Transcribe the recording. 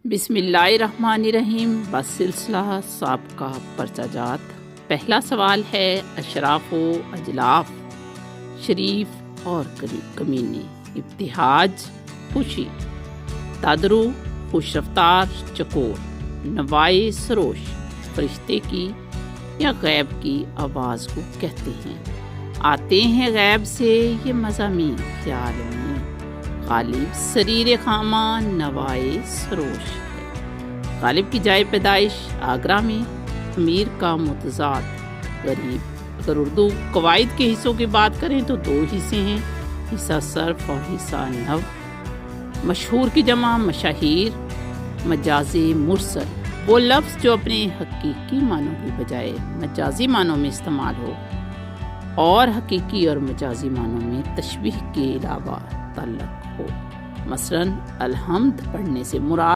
بسم اللہ الرحمن الرحیم بسلسلہ سابقہ پرچہ جات۔ پہلا سوال ہے اشراف و اجلاف، شریف اور کمینے، ابتہاج خوشی، تادرو خوش رفتار چکور، نوائے سروش فرشتے کی یا غیب کی آواز کو کہتے ہیں۔ آتے ہیں غیب سے یہ مضامین خیال میں، غالب سریر خامہ نوائے سروش ہے۔ غالب کی جائے پیدائش آگرہ میں، امیر کا متضاد غریب۔ اگر اردو قواعد کے حصوں کی بات کریں تو دو حصے ہیں، حصہ صرف اور حصہ نو۔ مشہور کی جمع مشاہیر، مجاز مرسل وہ لفظ جو اپنے حقیقی معنوں کی بجائے مجازی معنوں میں استعمال ہو اور حقیقی اور مجازی معنوں میں تشبیہ کے علاوہ تعلق ہو۔ مثلاً الحمد پڑھنے سے مراد